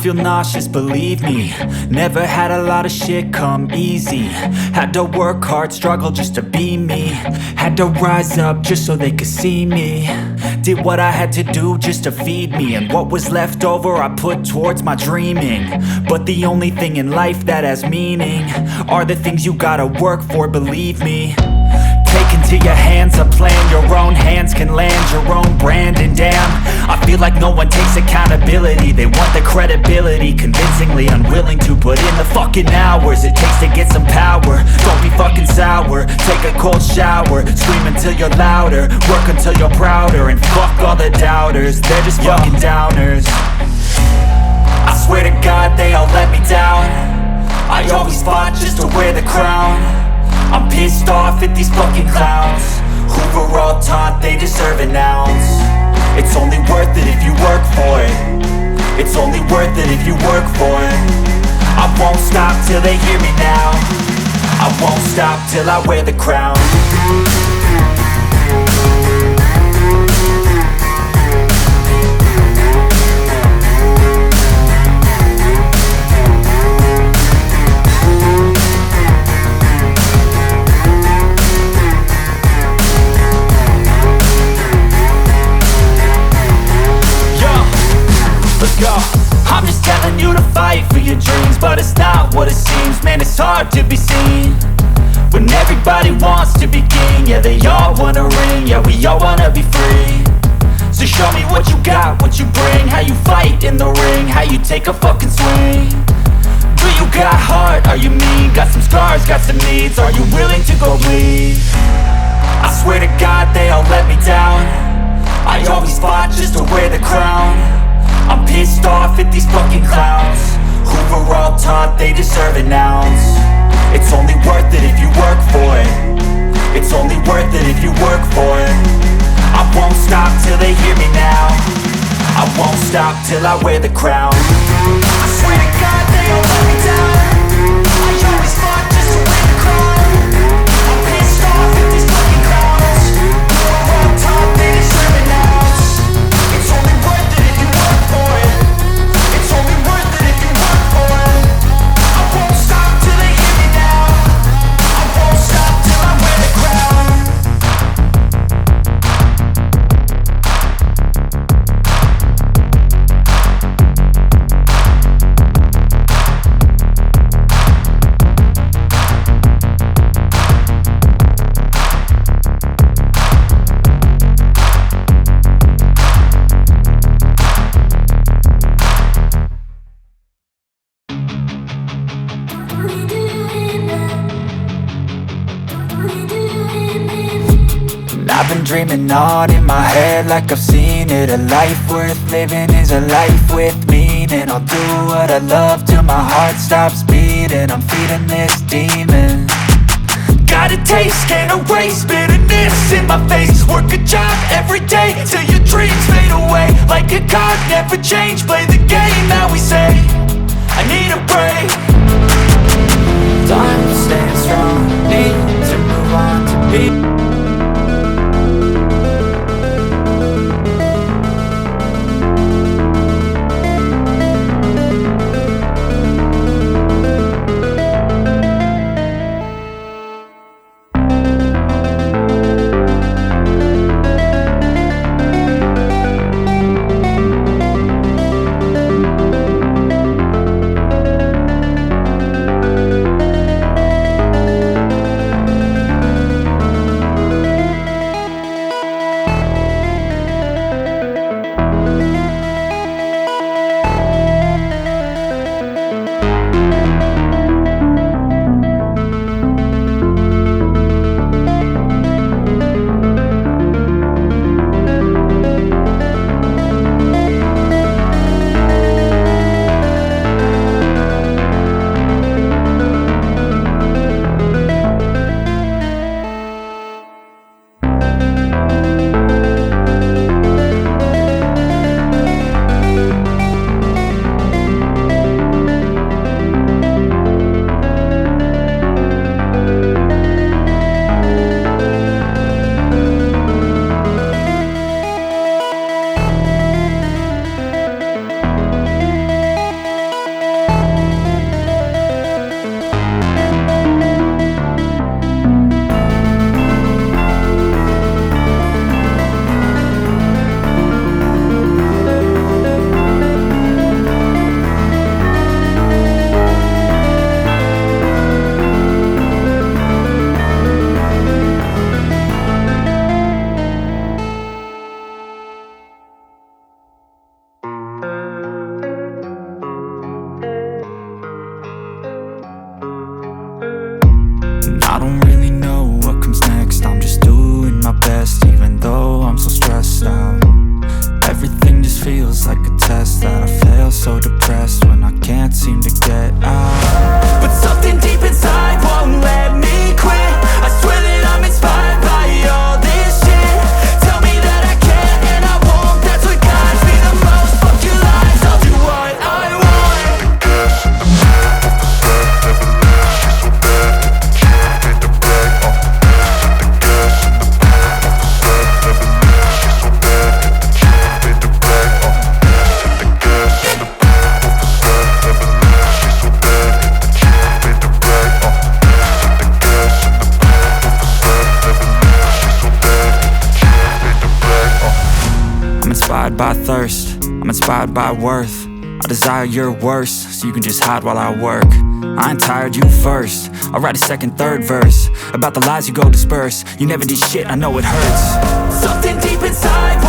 feel nauseous, believe me. Never had a lot of shit come easy. Had to work hard, struggle just to be me. Had to rise up just so they could see me. Did what I had to do just to feed me. And what was left over I put towards my dreaming. But the only thing in life that has meaning are the things you gotta work for, believe me. Take into your hands a plan, your own hands can land your own brand. And damn, I feel like no one takes accountability. They want the credibility, convincingly unwilling to put in the fucking hours it takes to get some power. Don't be fucking sour, take a cold shower. Scream until you're louder, work until you're prouder. And fuck all the doubters, they're just fucking downers. I swear to God they all let me down. I always fought just to wear the crown. I'm pissed off at these fucking clowns who were all taught they deserve an ounce. It's only worth it if you work for it. It's only worth it if you work for it. I won't stop till they hear me now. I won't stop till I wear the crown. Let's go. I'm just telling you to fight for your dreams, but it's not what it seems. Man, it's hard to be seen when everybody wants to be king. Yeah, they all wanna ring, yeah, we all wanna be free. So show me what you got, what you bring. How you fight in the ring, how you take a fucking swing. Do you got heart, are you mean? Got some scars, got some needs, are you willing to go bleed? I swear to God they all let me down. I always fought just to wear the crown. I'm pissed off at these fucking clowns who were all taught they deserve an ounce. It's only worth it if you work for it. It's only worth it if you work for it. I won't stop till they hear me now. I won't stop till I wear the crown. I swear to God they all let me down. I always fought just to wear the crown. I'm pissed off at these fucking clowns who were all taught they deserve an ounce. It's only worth it if you work for it. It's only worth it if you work for it. I won't stop till they hear me now. I won't stop till I wear the crown. I've been dreaming on in my head like I've seen it. A life worth living is a life with meaning. I'll do what I love till my heart stops beating. I'm feeding this demon. Got a taste, can't erase bitterness in my face. Work a job every day till your dreams fade away. Like a card, never change, play the game that we say. I need a break. Time to stand strong, need to move on to be. I don't really know what comes next. I'm just doing my best, even though I'm so stressed out. Everything just feels like a test that I fail, so depressed when I can't seem to get out. But something deep inside won't let me quit. I swear that I'm inspired by all this shit. Tell me that I can and I won't. That's what guides me the most. Fuck your lies, I'll do what I want. The gas in the middle of the set, never leave. She's so bad that the chick made the brag. The gas in the middle of the set, never leave. She's so bad that the chick made the brag. The gas in the middle of the set, never leave. She's so bad that the chick made the brag. The gas in the middle of the set, never leave. She's so bad that the chick made the brag. I'm inspired by thirst, I'm inspired by worth. I desire your worst, so you can just hide while I work. I ain't tired, you first. I'll write a second, third verse about the lies you go disperse. You never did shit, I know it hurts. Something deep inside